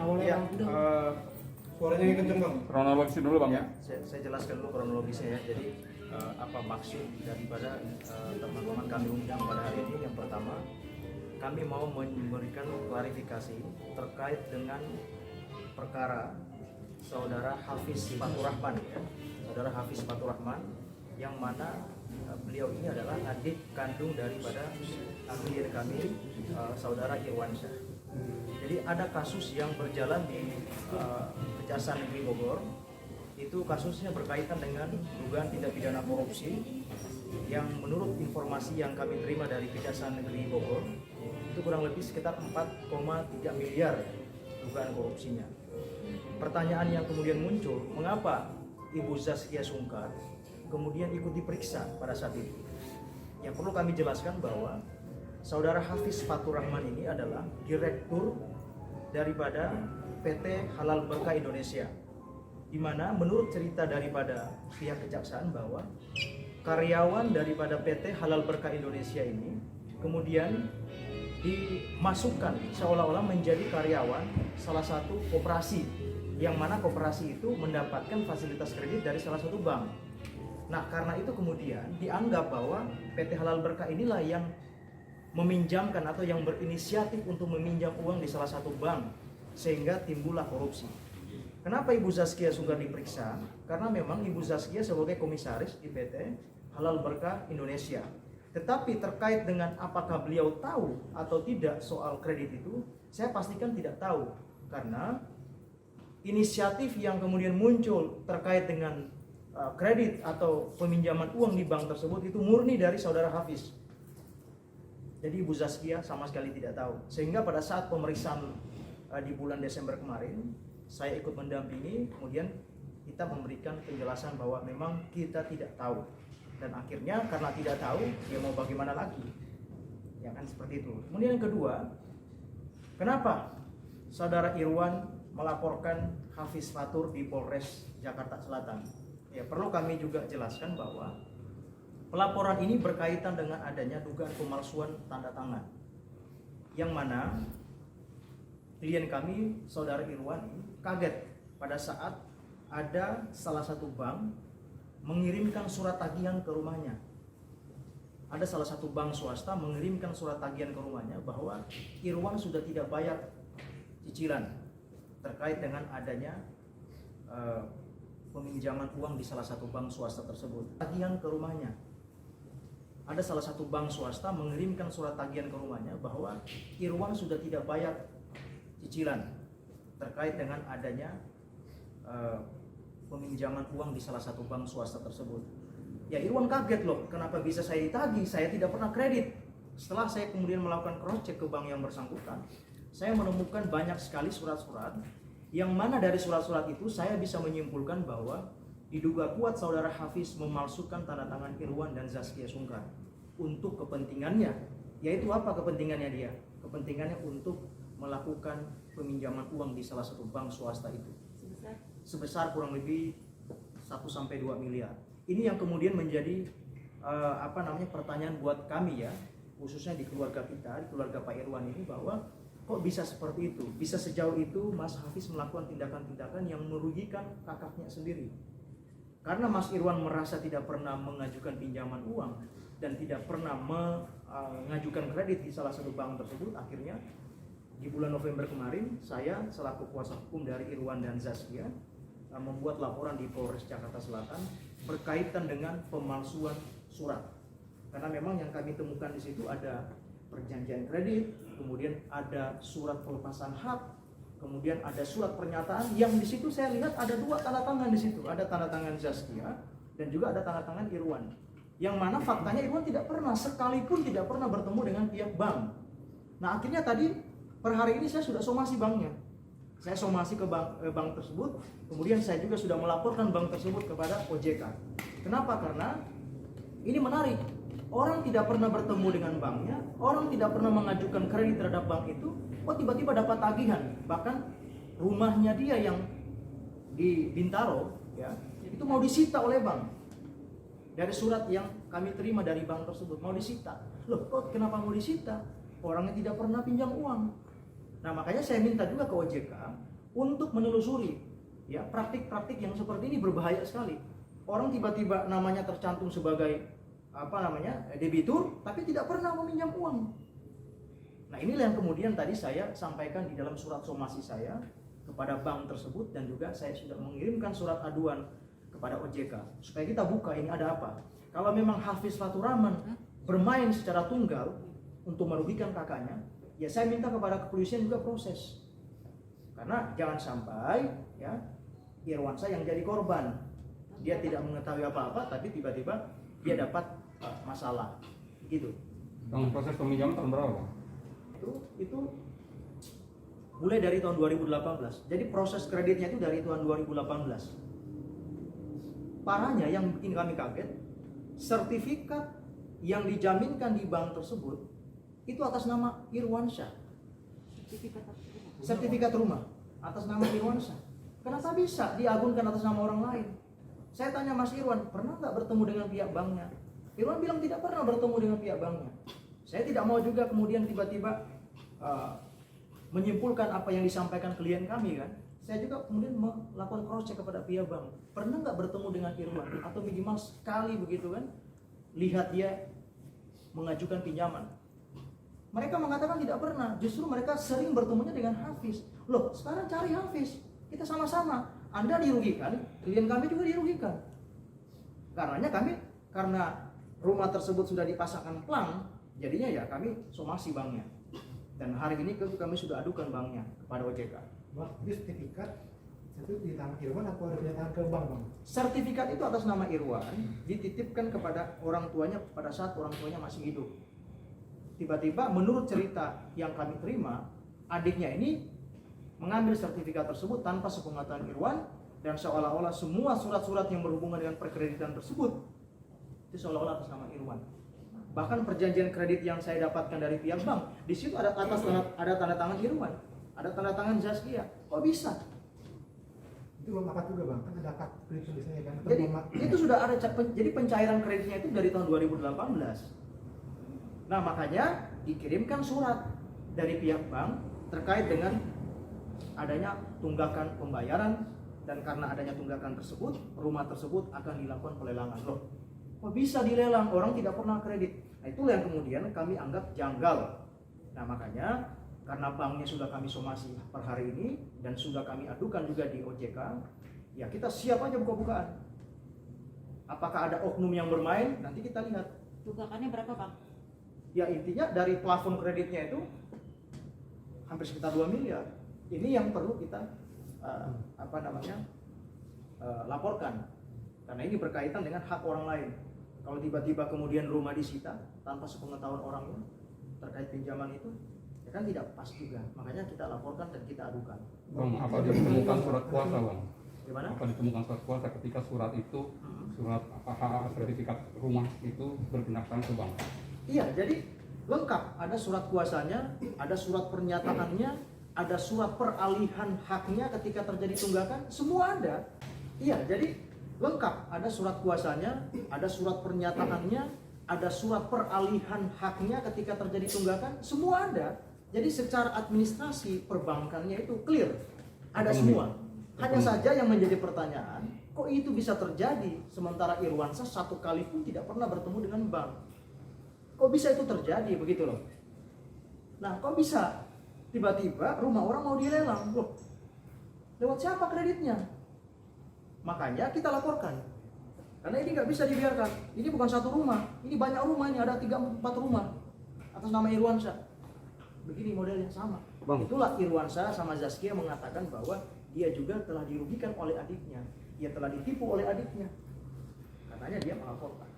awalnya Ya, Bang? suaranya yang kenceng Bang. Kronologis dulu Bang ya. Saya jelaskan dulu kronologisnya ya. Jadi apa maksud daripada teman-teman kami undang pada hari ini? Yang pertama, kami mau memberikan klarifikasi terkait dengan perkara saudara Hafiz Fatur Rahman ya. Saudara Hafiz Fatur Rahman yang mana beliau ini adalah adik kandung daripada klien kami, saudara Irwansyah. Jadi ada kasus yang berjalan di Kejaksaan Negeri Bogor. Itu kasusnya berkaitan dengan dugaan tindak pidana korupsi yang menurut informasi yang kami terima dari Kejaksaan Negeri Bogor itu kurang lebih sekitar 4,3 miliar dugaan korupsinya. Pertanyaan yang kemudian muncul, mengapa Ibu Zaskia Sungkar kemudian ikut diperiksa pada saat itu? Yang perlu kami jelaskan bahwa saudara Hafiz Fatur Rahman ini adalah direktur daripada PT Halal Berkah Indonesia, di mana menurut cerita daripada pihak kejaksaan bahwa karyawan daripada PT Halal Berkah Indonesia ini kemudian dimasukkan seolah-olah menjadi karyawan salah satu koperasi, yang mana koperasi itu mendapatkan fasilitas kredit dari salah satu bank. Nah, karena itu kemudian dianggap bahwa PT Halal Berkah inilah yang meminjamkan atau yang berinisiatif untuk meminjam uang di salah satu bank, sehingga timbullah korupsi. Kenapa Ibu Zaskia Sungkar diperiksa? Karena memang Ibu Zaskia sebagai komisaris di PT Halal Berkah Indonesia. Tetapi terkait dengan apakah beliau tahu atau tidak soal kredit itu, saya pastikan tidak tahu. Karena inisiatif yang kemudian muncul terkait dengan kredit atau peminjaman uang di bank tersebut itu murni dari saudara Hafiz. Jadi Ibu Zaskia sama sekali tidak tahu. Sehingga pada saat pemeriksaan di bulan Desember kemarin, saya ikut mendampingi, kemudian kita memberikan penjelasan bahwa memang kita tidak tahu. Dan akhirnya karena tidak tahu, ya mau bagaimana lagi? Ya kan seperti itu. Kemudian yang kedua, kenapa saudara Irwan melaporkan Hafiz Fatur di Polres Jakarta Selatan? Ya perlu kami juga jelaskan bahwa pelaporan ini berkaitan dengan adanya dugaan pemalsuan tanda tangan, yang mana klien kami, saudara Irwan, kaget pada saat ada salah satu bank mengirimkan surat tagihan ke rumahnya. Ada salah satu bank swasta mengirimkan surat tagihan ke rumahnya bahwa Irwan sudah tidak bayar cicilan terkait dengan adanya peminjaman uang di salah satu bank swasta tersebut. Tagihan ke rumahnya. Ada salah satu bank swasta mengirimkan surat tagihan ke rumahnya bahwa Irwan sudah tidak bayar cicilan terkait dengan adanya peminjaman uang di salah satu bank swasta tersebut. Ya Irwan kaget loh, kenapa bisa saya ditagih? Saya tidak pernah kredit. Setelah saya kemudian melakukan cross check ke bank yang bersangkutan, saya menemukan banyak sekali surat-surat, yang mana dari surat-surat itu saya bisa menyimpulkan bahwa diduga kuat saudara Hafiz memalsukan tanda tangan Irwan dan Zaskia Sungkar untuk kepentingannya. Yaitu apa kepentingannya dia? Kepentingannya untuk melakukan peminjaman uang di salah satu bank swasta itu sebesar kurang lebih 1-2 miliar. Ini yang kemudian menjadi pertanyaan buat kami ya, khususnya di keluarga kita, di keluarga Pak Irwan ini, bahwa kok bisa seperti itu, bisa sejauh itu Mas Hafiz melakukan tindakan-tindakan yang merugikan kakaknya sendiri. Karena Mas Irwan merasa tidak pernah mengajukan pinjaman uang dan tidak pernah mengajukan kredit di salah satu bank tersebut, akhirnya di bulan November kemarin saya selaku kuasa hukum dari Irwan dan Zaskia membuat laporan di Polres Jakarta Selatan berkaitan dengan pemalsuan surat. Karena memang yang kami temukan di situ ada perjanjian kredit, kemudian ada surat pelepasan hak, kemudian ada surat pernyataan yang di situ saya lihat ada 2 tanda tangan di situ, ada tanda tangan Zaskia dan juga ada tanda tangan Irwan. Yang mana faktanya Irwan tidak pernah, sekalipun tidak pernah bertemu dengan pihak bank. Nah akhirnya tadi per hari ini saya sudah somasi banknya. Saya somasi ke bank tersebut, kemudian saya juga sudah melaporkan bank tersebut kepada OJK. Kenapa? Karena ini menarik. Orang tidak pernah bertemu dengan banknya, orang tidak pernah mengajukan kredit terhadap bank itu, kok tiba-tiba dapat tagihan. Bahkan rumahnya dia yang di Bintaro, ya, itu mau disita oleh bank. Dari surat yang kami terima dari bank tersebut, mau disita. Loh, kok kenapa mau disita? Orangnya tidak pernah pinjam uang. Nah makanya saya minta juga ke OJK untuk menelusuri ya praktik-praktik yang seperti ini berbahaya sekali. Orang tiba-tiba namanya tercantum sebagai debitur tapi tidak pernah meminjam uang. Nah, inilah yang kemudian tadi saya sampaikan di dalam surat somasi saya kepada bank tersebut, dan juga saya sudah mengirimkan surat aduan kepada OJK supaya kita buka ini ada apa. Kalau memang Hafiz Fatur Rahman bermain secara tunggal untuk merugikan kakaknya, ya saya minta kepada kepolisian juga proses. Karena jangan sampai ya Irwansyah yang jadi korban. Dia tidak mengetahui apa-apa tapi tiba-tiba dia dapat masalah. Gitu. Dalam proses peminjaman tahun berapa, Bang? Itu mulai dari tahun 2018. Jadi proses kreditnya itu dari tahun 2018. Parahnya yang bikin kami kaget, sertifikat yang dijaminkan di bank tersebut itu atas nama Irwansyah. Sertifikat rumah atas nama Irwansyah. Kenapa bisa diagunkan atas nama orang lain? Saya tanya Mas Irwan, pernah nggak bertemu dengan pihak banknya? Irwan bilang tidak pernah bertemu dengan pihak banknya. Saya tidak mau juga kemudian tiba-tiba menyimpulkan apa yang disampaikan klien kami kan. Saya juga kemudian melakukan cross check kepada pihak bank. Pernah nggak bertemu dengan Irwan atau minimal sekali begitu kan? Lihat dia mengajukan pinjaman. Mereka mengatakan tidak pernah. Justru mereka sering bertemunya dengan Hafiz. Loh, sekarang cari Hafiz. Kita sama-sama. Anda dirugikan, klien kami juga dirugikan. Karena rumah tersebut sudah dipasangkan plang, jadinya ya kami somasi banknya. Dan hari ini kami sudah adukan banknya kepada OJK. Bang, itu sertifikat itu di tangan Irwan atau ada pernyataan ke bank, Bang? Sertifikat itu atas nama Irwan dititipkan kepada orang tuanya pada saat orang tuanya masih hidup. Tiba-tiba menurut cerita yang kami terima, adiknya ini mengambil sertifikat tersebut tanpa sepengetahuan Irwan, dan seolah-olah semua surat-surat yang berhubungan dengan perkreditan tersebut itu seolah-olah atas nama Irwan. Bahkan perjanjian kredit yang saya dapatkan dari pihak bank, di situ ada tanda tangan Irwan, ada tanda tangan Zaskia. Kok bisa? Itu belum akad juga, Bang. Kan ada akad kredit tulisannya kan. Jadi itu sudah ada, jadi pencairan kreditnya itu dari tahun 2018. Nah, makanya dikirimkan surat dari pihak bank terkait dengan adanya tunggakan pembayaran, dan karena adanya tunggakan tersebut, rumah tersebut akan dilakukan pelelangan. Loh, kok bisa dilelang? Orang tidak pernah kredit. Nah, itulah yang kemudian kami anggap janggal. Nah, makanya karena banknya sudah kami somasi per hari ini dan sudah kami adukan juga di OJK, ya kita siap aja buka-bukaan. Apakah ada oknum yang bermain? Nanti kita lihat. Tunggakannya berapa, Bang? Ya intinya dari plafon kreditnya itu hampir sekitar 2 miliar. Ini yang perlu kita laporkan, karena ini berkaitan dengan hak orang lain. Kalau tiba-tiba kemudian rumah disita tanpa sepengetahuan orangnya terkait pinjaman itu, ya kan tidak pas juga. Makanya kita laporkan dan kita adukan. Bang, apa ditemukan surat kuasa, Bang? Gimana? Apa ditemukan surat kuasa ketika surat itu, surat sertifikat rumah itu berpindahkan ke bank? Iya, jadi lengkap. Ada surat kuasanya, ada surat pernyataannya, ada surat peralihan haknya ketika terjadi tunggakan, semua ada. Iya, jadi lengkap. Ada surat kuasanya, ada surat pernyataannya, ada surat peralihan haknya ketika terjadi tunggakan, semua ada. Jadi secara administrasi perbankannya itu clear, ada semua. Hanya saja yang menjadi pertanyaan, kok itu bisa terjadi sementara Irwansyah satu kali pun tidak pernah bertemu dengan bank? Kok bisa itu terjadi begitu loh? Nah, kok bisa tiba-tiba rumah orang mau dilelang? Loh, lewat siapa kreditnya? Makanya kita laporkan. Karena ini nggak bisa dibiarkan. Ini bukan satu rumah, ini banyak rumah, ini ada 3-4 rumah atas nama Irwansyah. Begini modelnya sama. Bang. Itulah Irwansyah sama Zaskia mengatakan bahwa dia juga telah dirugikan oleh adiknya. Dia telah ditipu oleh adiknya. Katanya dia melaporkan.